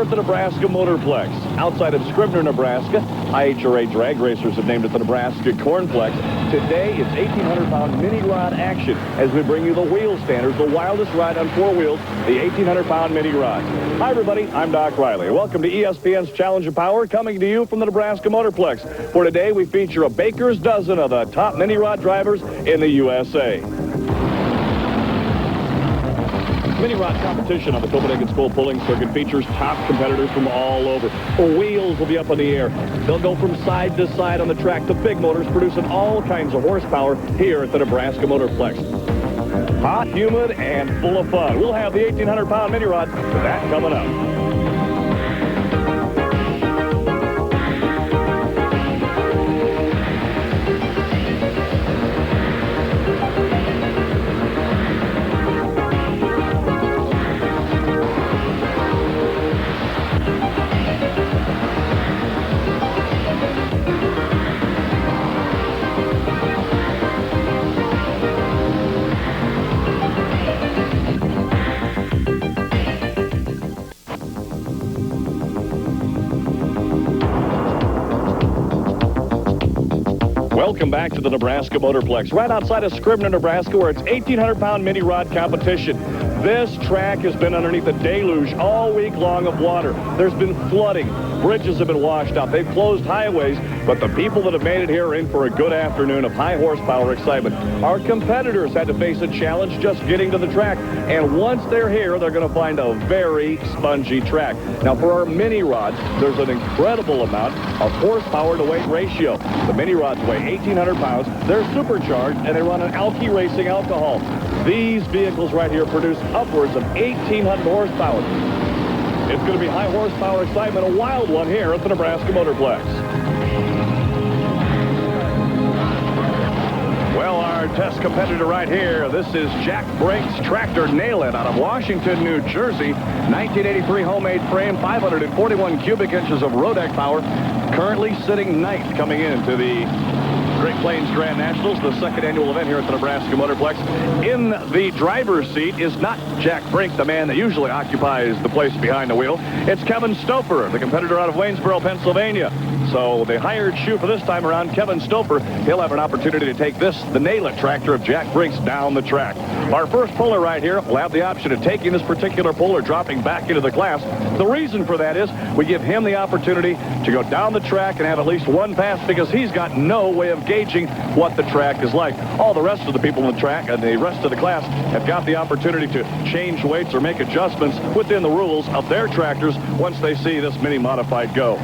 at the Nebraska Motorplex. Outside of Scribner, Nebraska, IHRA drag racers have named it the Nebraska Cornplex. Today, it's 1,800-pound mini-rod action as we bring you the wheel standers, the wildest ride on four wheels, the 1,800-pound mini-rod. Hi, everybody. I'm Doc Riley. Welcome to ESPN's Challenge of Power, coming to you from the Nebraska Motorplex. For today, we feature a baker's dozen of the top mini-rod drivers in the USA. Mini-rod competition on the Copenhagen-Skoal Pulling Circuit features top competitors from all over. The wheels will be up in the air. They'll go from side to side on the track. The big motors producing all kinds of horsepower here at the Nebraska Motorplex. Hot, humid, and full of fun. We'll have the 1,800-pound mini-rod. That coming up. Welcome back to the Nebraska Motorplex, right outside of Scribner, Nebraska, where it's 1,800-pound mini-rod competition. This track has been underneath a deluge all week long of water. There's been flooding. Bridges have been washed out. They've closed highways, but the people that have made it here are in for a good afternoon of high horsepower excitement. Our competitors had to face a challenge just getting to the track, and once they're here, they're going to find a very spongy track. Now, for our mini-rods, there's an incredible amount of horsepower to weight ratio. The mini-rods weigh 1,800 pounds. They're supercharged, and they run an Alky Racing alcohol. These vehicles right here produce upwards of 1,800 horsepower. It's going to be high horsepower excitement, a wild one here at the Nebraska Motorplex. Well, our test competitor right here, this is Jack Brink's Tractor Nail It out of Washington, New Jersey. 1983 homemade frame, 541 cubic inches of road deck power. Currently sitting ninth coming into the Great Plains Grand Nationals, the second annual event here at the Nebraska Motorplex. In the driver's seat is not Jack Brink, the man that usually occupies the place behind the wheel. It's Kevin Stouffer, the competitor out of Waynesboro, Pennsylvania. So the hired shoe for this time around, Kevin Stouffer, he'll have an opportunity to take the Nail It tractor of Jack Brink's down the track. Our first puller right here will have the option of taking this particular pull or dropping back into the class. The reason for that is we give him the opportunity to go down the track and have at least one pass because he's got no way of gauging what the track is like. All the rest of the people in the track and the rest of the class have got the opportunity to change weights or make adjustments within the rules of their tractors once they see this mini modified go.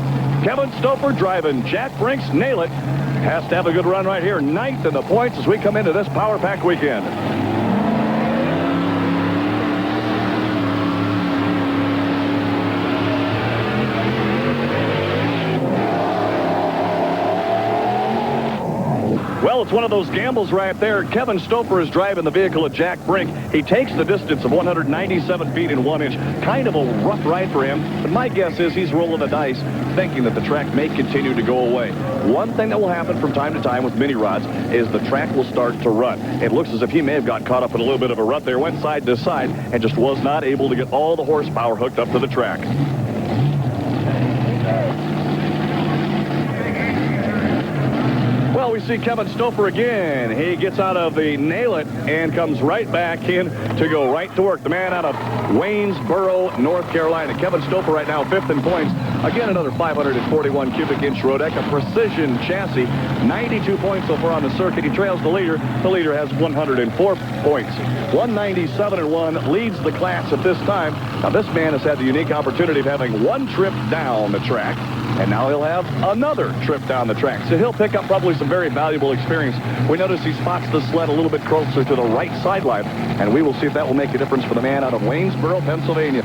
Kevin Stouffer driving Jack Brink's Nail It has to have a good run right here. Ninth in the points as we come into this power-packed weekend. Well, it's one of those gambles right there. Kevin Stouffer is driving the vehicle of Jack Brink. He takes the distance of 197 feet and 1 inch. Kind of a rough ride for him, but my guess is he's rolling the dice, thinking that the track may continue to go away. One thing that will happen from time to time with mini rods is the track will start to rut. It looks as if he may have got caught up in a little bit of a rut there, went side to side, and just was not able to get all the horsepower hooked up to the track. Well, we see Kevin Stouffer again. He gets out of the Nail It and comes right back in to go right to work. The man out of Waynesboro, North Carolina. Kevin Stouffer right now fifth in points. Again, another 541 cubic inch road deck, a precision chassis. 92 points so far on the circuit. He trails the leader. The leader has 104 points. 197-1 leads the class at this time. Now, this man has had the unique opportunity of having one trip down the track, and now he'll have another trip down the track. So he'll pick up probably some very valuable experience. We notice he spots the sled a little bit closer to the right sideline, and we will see if that will make a difference for the man out of Waynesboro, Pennsylvania.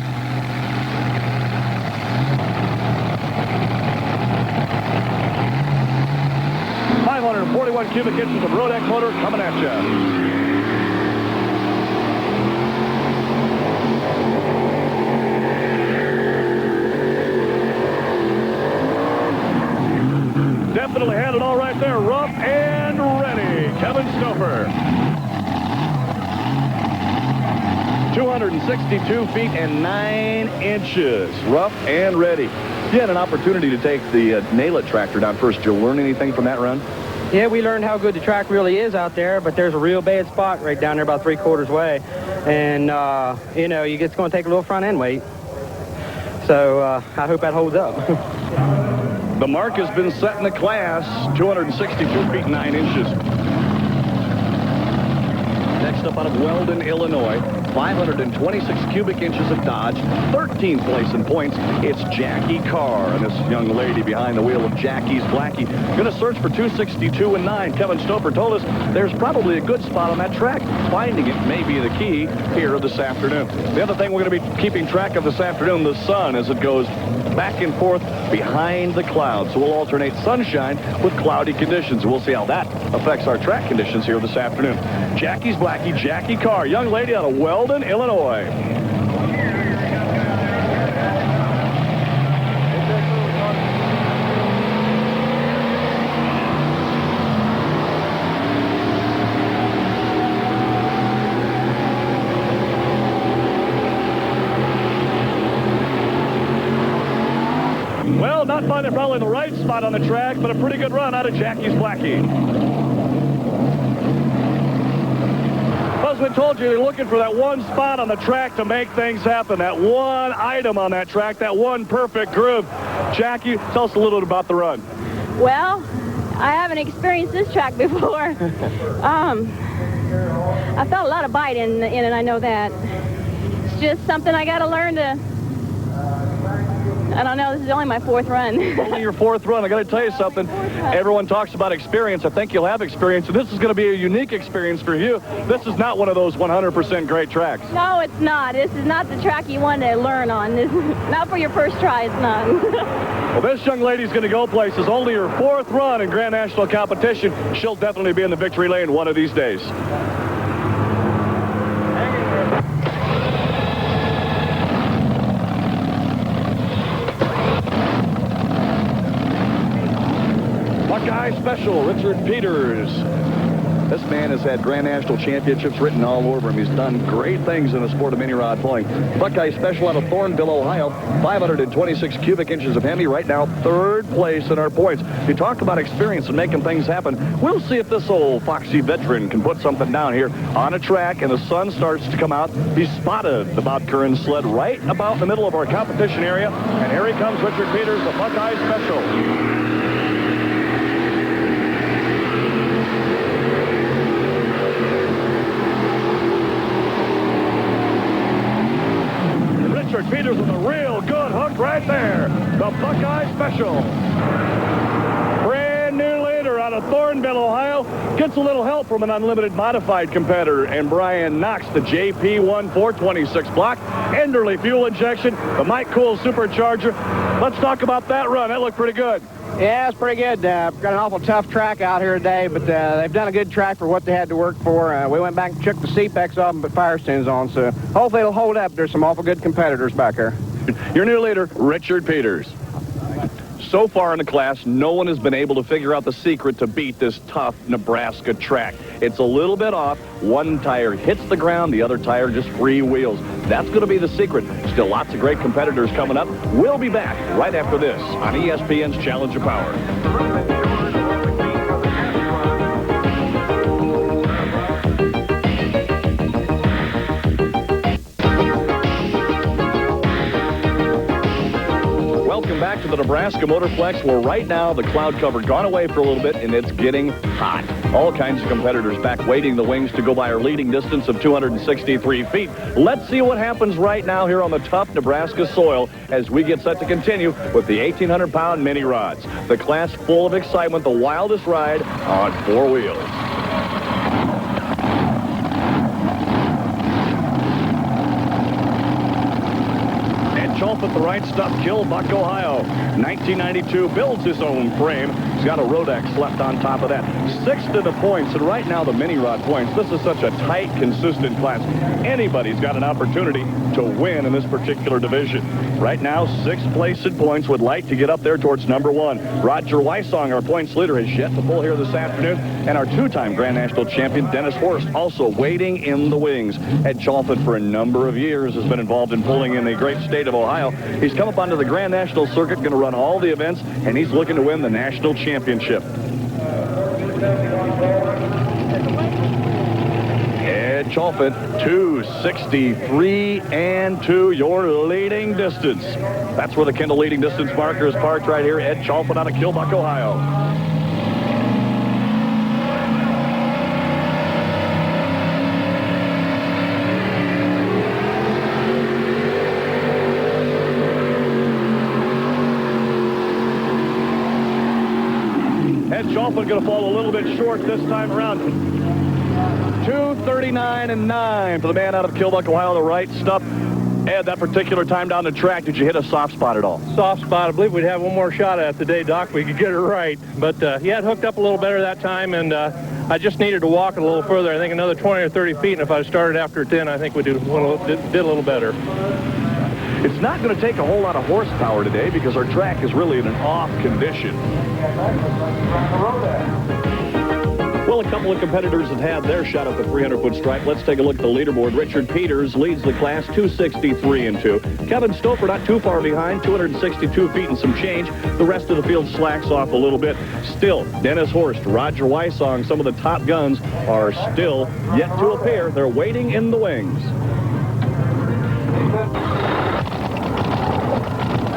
.41 cubic inches of road deck motor coming at you. Definitely had it all right there. Rough and ready. Kevin Stouffer. 262 feet and 9 inches. Rough and ready. You had an opportunity to take the Nail It tractor down first. Did you learn anything from that run? Yeah, we learned how good the track really is out there, but there's a real bad spot right down there about 3/4 way. And, you know, it's going to take a little front end weight. So I hope that holds up. The mark has been set in the class, 262 feet 9 inches. Next up out of Weldon, Illinois, 526 cubic inches of Dodge, 13th place in points. It's Jackie Carr, and this young lady behind the wheel of Jackie's Blackie. Going to search for 262 and 9. Kevin Stouffer told us there's probably a good spot on that track. Finding it may be the key here this afternoon. The other thing we're going to be keeping track of this afternoon, the sun as it goes back and forth behind the clouds. So we'll alternate sunshine with cloudy conditions. We'll see how that affects our track conditions here this afternoon. Jackie's Blackie, Jackie Carr, young lady out of Weldon, Illinois. Well, not finding probably the right spot on the track, but a pretty good run out of Jackie's Blackie. As we told you, you're looking for that one spot on the track to make things happen, that one item on that track, that one perfect groove. Jackie, tell us a little bit about the run. Well, I haven't experienced this track before. I felt a lot of bite in it, I know that. It's just something I got to learn to... I don't know, this is only my 4th run. Only your 4th run. I got to tell you something. Everyone talks about experience. I think you'll have experience, and this is going to be a unique experience for you. This is not one of those 100% great tracks. No, it's not. This is not the track you want to learn on. This is not for your first try. It's not. Well, this young lady's going to go places. Only her 4th run in Grand National competition. She'll definitely be in the victory lane one of these days. Buckeye Special, Richard Peters. This man has had Grand National championships written all over him. He's done great things in the sport of mini rod pulling. Buckeye Special out of Thornville, Ohio, 526 cubic inches of Hemi. Right now, 3rd place in our points. You talk about experience and making things happen. We'll see if this old foxy veteran can put something down here on a track, and the sun starts to come out. He spotted the Bob Curran sled right about in the middle of our competition area, and here he comes, Richard Peters, the Buckeye Special. Richard Peters with a real good hook right there. The Buckeye Special. Brand new leader out of Thornville, Ohio. Gets a little help from an unlimited modified competitor. And Brian Knox, the JP1 426 block. Enderley fuel injection. The Mike Cool supercharger. Let's talk about that run. That looked pretty good. Yeah, it's pretty good. Got an awful tough track out here today, but they've done a good track for what they had to work for. We went back and took the CPEX off and put Firestone on, so hopefully it'll hold up. There's some awful good competitors back here. Your new leader, Richard Peters. So far in the class, no one has been able to figure out the secret to beat this tough Nebraska track. It's a little bit off. One tire hits the ground, the other tire just freewheels. That's going to be the secret. Still lots of great competitors coming up. We'll be back right after this on ESPN's Challenge of Power. Back to the Nebraska Motorplex, where right now the cloud cover gone away for a little bit and it's getting hot. All kinds of competitors back waiting the wings to go by our leading distance of 263 feet. Let's see what happens right now here on the tough Nebraska soil as we get set to continue with the 1,800-pound mini rods. The class full of excitement, the wildest ride on 4 wheels. With the right stuff, Killbuck, Ohio. 1992, builds his own frame. He's got a Rodex left on top of that. 6th in the points, and right now the mini rod points. This is such a tight, consistent class. Anybody's got an opportunity to win in this particular division. Right now, 6th place in points, would like to get up there towards number 1. Roger Wysong, our points leader, has yet to pull here this afternoon, and our 2-time Grand National champion, Dennis Horst, also waiting in the wings. Ed Chalfant, for a number of years, has been involved in pulling in the great state of Ohio. He's come up onto the Grand National circuit, going to run all the events, and he's looking to win the national championship. Ed Chalfant, 2:63 and 2, your leading distance. That's where the Kendall leading distance marker is parked right here. Ed Chalfant out of Killbuck, Ohio. Ed Chalfant going to fall a little bit short this time around. 2:39 and 9 for the man out of Killbuck, Ohio, the right stuff. Ed, that particular time down the track, did you hit a soft spot at all? Soft spot. I believe we'd have one more shot at it today, Doc. We could get it right. But he had hooked up a little better that time, and I just needed to walk it a little further. I think another 20 or 30 feet, and if I started after 10, I think we did a little better. It's not going to take a whole lot of horsepower today because our track is really in an off condition. Well, a couple of competitors have had their shot at the 300-foot stripe. Let's take a look at the leaderboard. Richard Peters leads the class, 2:63 and 2. Kevin Stouffer not too far behind, 262 feet and some change. The rest of the field slacks off a little bit. Still, Dennis Horst, Roger Wysong, some of the top guns are still yet to appear. They're waiting in the wings.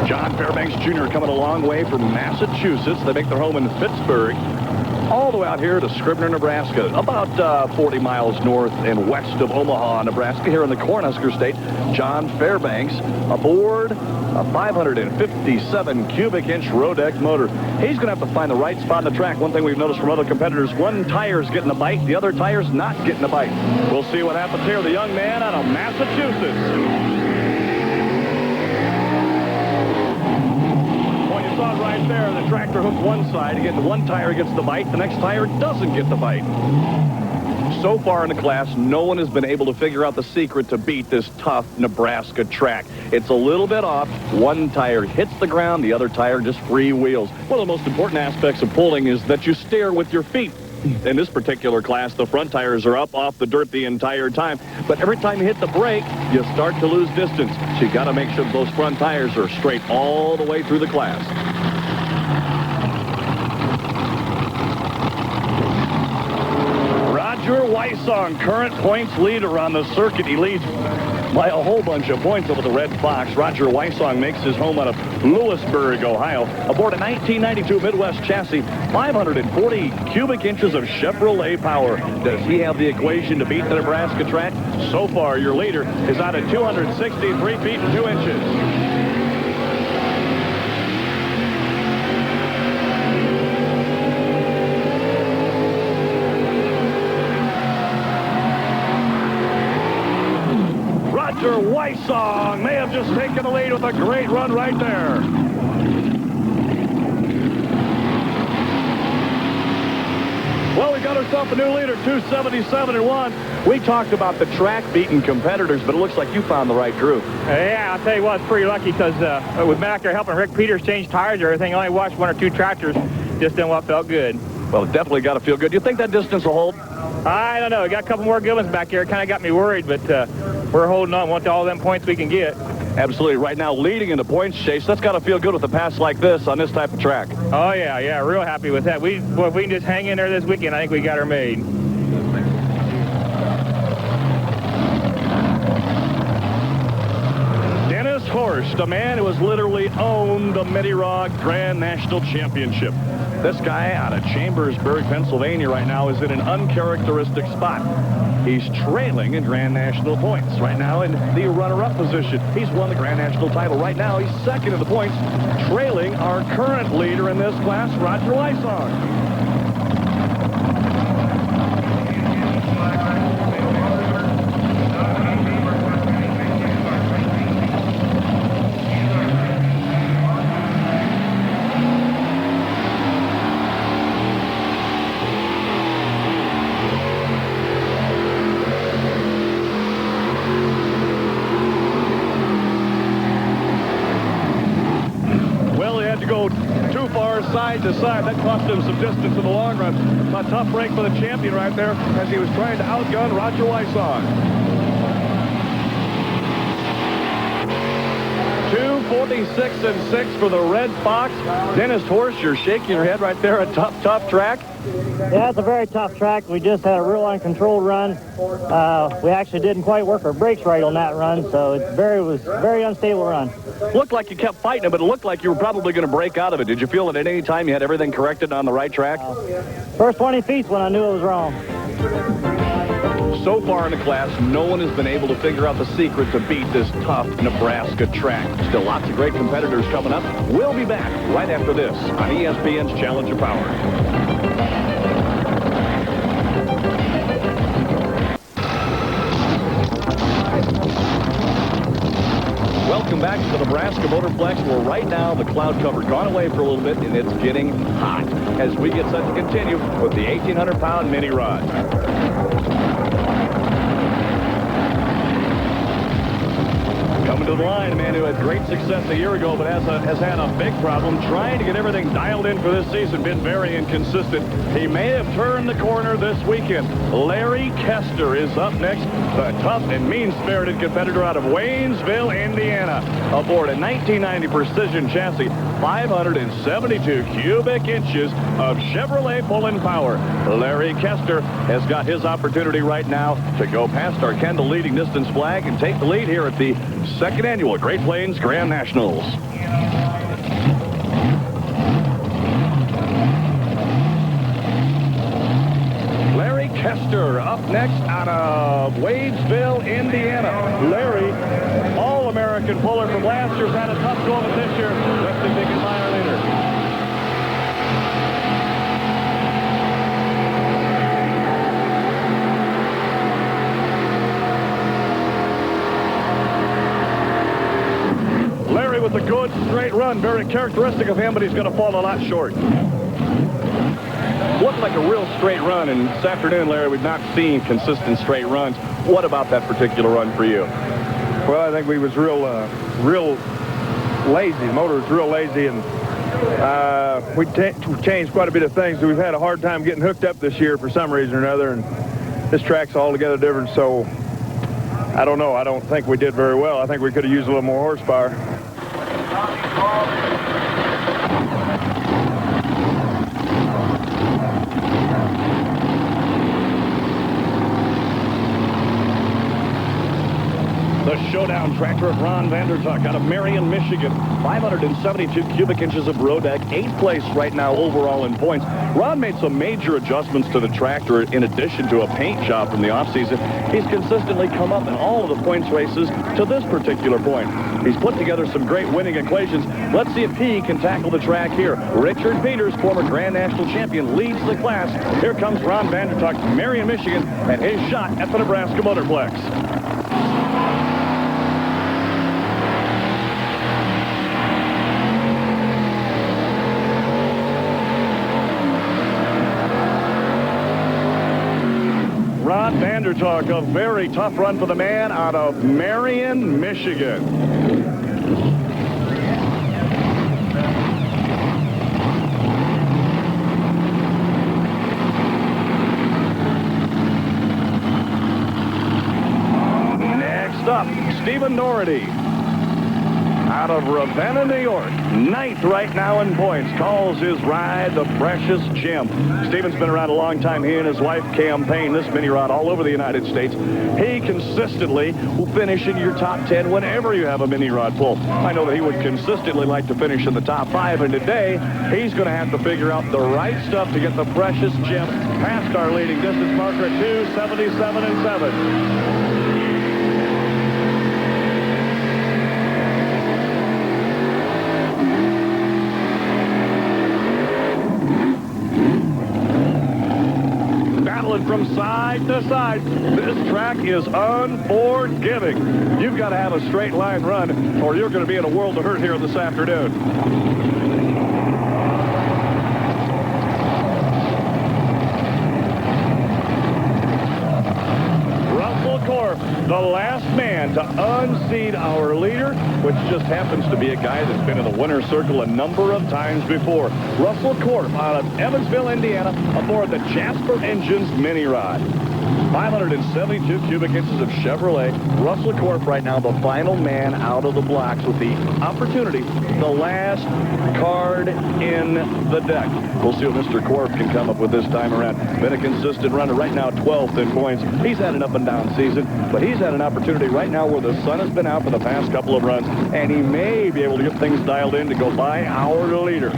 John Fairbanks Jr. coming a long way from Massachusetts. They make their home in Pittsburgh. All the way out here to Scribner, Nebraska, about 40 miles north and west of Omaha, Nebraska, here in the Cornhusker State. John Fairbanks aboard a 557 cubic inch Rodex motor. He's going to have to find the right spot on the track. One thing we've noticed from other competitors, one tire's getting a bite, the other tire's not getting a bite. We'll see what happens here. The young man out of Massachusetts. Right there, the tractor hooked one side. Again, one tire gets the bite, the next tire doesn't get the bite. So far in the class, no one has been able to figure out the secret to beat this tough Nebraska track. It's a little bit off. One tire hits the ground, the other tire just freewheels. One of the most important aspects of pulling is that you steer with your feet. In this particular class, the front tires are up off the dirt the entire time. But every time you hit the brake, you start to lose distance. So you got to make sure that those front tires are straight all the way through the class. Roger Wysong, current points leader on the circuit. He leads by a whole bunch of points over the Red Fox. Roger Wysong makes his home out of Lewisburg, Ohio, aboard a 1992 Midwest chassis, 540 cubic inches of Chevrolet power. Does he have the equation to beat the Nebraska track? So far, your leader is out at 263 feet and 2 inches. Wysong may have just taken the lead with a great run right there. Well, we got ourselves a new leader, 277 and 1. We talked about the track beating competitors, but it looks like you found the right group. Yeah, I'll tell you what, it's pretty lucky because with back there helping Rick Peters change tires and everything, I only watched one or two tractors, just done what felt good. Well, it definitely got to feel good. Do you think that distance will hold? I don't know. We got a couple more good ones back here. It kind of got me worried, but we're holding on. Want all them points we can get. Absolutely. Right now, leading in the points chase. That's got to feel good with a pass like this on this type of track. Oh, yeah. Real happy with that. If we can just hang in there this weekend, I think we got her made. Dennis Horst, a man who has literally owned the Mini-Rod Grand National Championship. This guy out of Chambersburg, Pennsylvania right now is in an uncharacteristic spot. He's trailing in Grand National points. Right now in the runner-up position. He's won the Grand National title. Right now he's second in the points, trailing our current leader in this class, Roger Wysong. to go too far side to side. That cost him some distance in the long run. A tough break for the champion right there as he was trying to outgun Roger Wysong. 2:46.6 for the Red Fox. Dennis Horst, you're shaking your head right there. A tough track. Yeah, it's a very tough track. We just had a real uncontrolled run. We actually didn't quite work our brakes right on that run, so it was a very unstable run. Looked like you kept fighting it, but it looked like you were probably going to break out of it. Did you feel that at any time you had everything corrected on the right track? First 20 feet's when I knew it was wrong. So far in the class, no one has been able to figure out the secret to beat this tough Nebraska track. Still lots of great competitors coming up. We'll be back right after this on ESPN's Challenger Power. Welcome back to the Nebraska Motorplex, where right now the cloud cover gone away for a little bit, and it's getting hot as we get set to continue with the 1,800-pound mini rod. Coming to the line, a man who had great success a year ago, but has had a big problem trying to get everything dialed in for this season. Been very inconsistent. He may have turned the corner this weekend. Larry Kester is up next, the tough and mean-spirited competitor out of Waynesville, Indiana. Aboard a 1990 Precision chassis, 572 cubic inches of Chevrolet pulling power. Larry Kester has got his opportunity right now to go past our Kendall leading distance flag and take the lead here at the second annual Great Plains Grand Nationals. Larry Kester up next out of Wadesville, Indiana. Larry, All-American puller from last year, had a tough go of it this year. Weston Dickens minor leader. With a good straight run, very characteristic of him, but he's going to fall a lot short. Looked like a real straight run, and this afternoon, Larry, we've not seen consistent straight runs. What about that particular run for you? Well, I think we was real lazy. The motor was real lazy, and we changed quite a bit of things. We've had a hard time getting hooked up this year for some reason or another, and this track's altogether different, so I don't know. I don't think we did very well. I think we could have used a little more horsepower. The showdown tractor of Ron Vandertuck out of Marion, Michigan. 572 cubic inches of road deck, 8th place right now overall in points. Ron made some major adjustments to the tractor in addition to a paint job from the offseason. He's consistently come up in all of the points races to this particular point. He's put together some great winning equations. Let's see if he can tackle the track here. Richard Peters, former Grand National champion, leads the class. Here comes Ron Vandertuck, Marion, Michigan, and his shot at the Nebraska Motorplex. Ron Vandertuck, a very tough run for the man out of Marion, Michigan. Next up, Stephen Nority out of Ravenna, New York. 9th right now in points. Calls his ride the Precious Gem. Stephen's been around a long time. He and his wife campaign this mini rod all over the United States. He consistently will finish in your top 10 whenever you have a mini rod pull. I know that he would consistently like to finish in the top 5, and today he's going to have to figure out the right stuff to get the Precious Gem past our leading distance marker at 2:77.7. From side to side. This track is unforgiving. You've got to have a straight line run or you're going to be in a world of hurt here this afternoon. Russell Corp, the last man to unseat our leader, which just happens to be a guy that's been in the winner's circle a number of times before. Russell Korf out of Evansville, Indiana, aboard the Jasper Engines mini rod. 572 cubic inches of Chevrolet. Russell Korf right now the final man out of the blocks with the opportunity, the last card in the deck. We'll see what Mr. Korf can come up with this time around. Been a consistent runner right now, 12th in points. He's had an up and down season, but he's had an opportunity right now where the sun has been out for the past couple of runs, and he may be able to get things dialed in to go by our leader.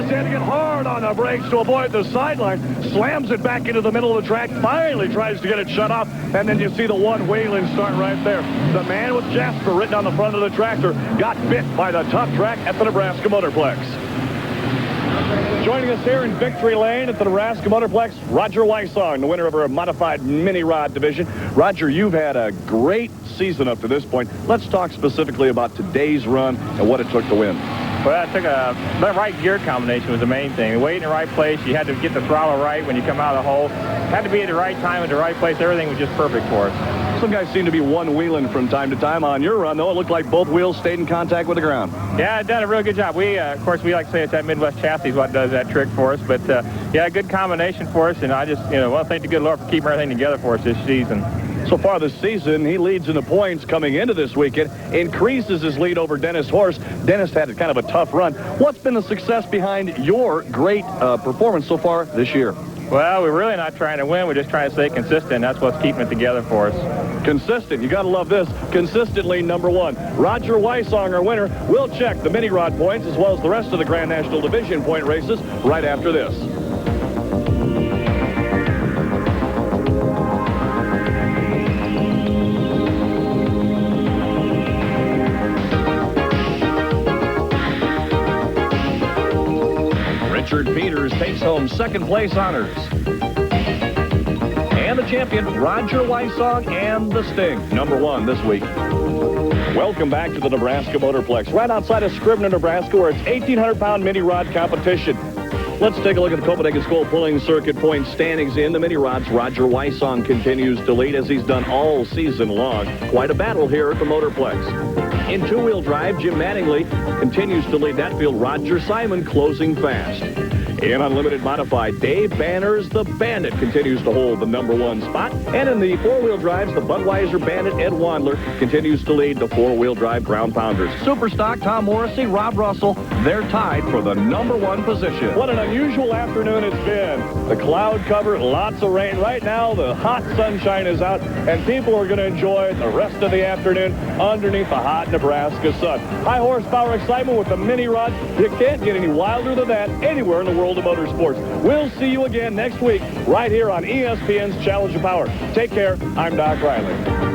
Had to get hard on the brakes to avoid the sideline, slams it back into the middle of the track, finally tries to get it shut off, and then you see the one Whalen start right there. The man with Jasper written on the front of the tractor got bit by the tough track at the Nebraska Motorplex. Joining us here in Victory Lane at the Nebraska Motorplex, Roger Wysong, the winner of our modified mini rod division. Roger, you've had a great season up to this point. Let's talk specifically about today's run and what it took to win. Well, I took the right gear combination was the main thing. The weight in the right place. You had to get the throttle right when you come out of the hole. Had to be at the right time at the right place. Everything was just perfect for us. Some guys seem to be one-wheeling from time to time. On your run, though, it looked like both wheels stayed in contact with the ground. Yeah, it done a real good job. We, of course, we like to say it's that Midwest chassis is what does that trick for us. But, yeah, a good combination for us. And I just, want to thank the good Lord for keeping everything together for us this season. So far this season, he leads in the points coming into this weekend, increases his lead over Dennis Horst. Dennis had kind of a tough run. What's been the success behind your great performance so far this year? Well, we're really not trying to win. We're just trying to stay consistent. That's what's keeping it together for us. Consistent. You got to love this. Consistently number one. Roger Wysong, our winner. We'll check the mini rod points as well as the rest of the Grand National Division point races right after this. Richard Peters takes home second place honors. And the champion, Roger Wysong and the Sting, number one this week. Welcome back to the Nebraska Motorplex, right outside of Scribner, Nebraska, where it's 1,800-pound mini rod competition. Let's take a look at the Copenhagen-Skoal Pulling Circuit point standings in the mini rods. Roger Wysong continues to lead as he's done all season long. Quite a battle here at the Motorplex. In two-wheel drive, Jim Mattingly continues to lead that field. Roger Simon closing fast. In Unlimited Modified, Dave Banners, the Bandit, continues to hold the number one spot. And in the four-wheel drives, the Budweiser Bandit, Ed Wandler, continues to lead the four-wheel drive Ground Pounders. Superstock, Tom Morrissey, Rob Russell, they're tied for the number one position. What an unusual afternoon it's been. The cloud cover, lots of rain. Right now, the hot sunshine is out, and people are going to enjoy the rest of the afternoon underneath the hot Nebraska sun. High horsepower excitement with the mini rod. You can't get any wilder than that anywhere in the world of motorsports. We'll see you again next week right here on ESPN's Challenge of Power. Take care. I'm Doc Riley.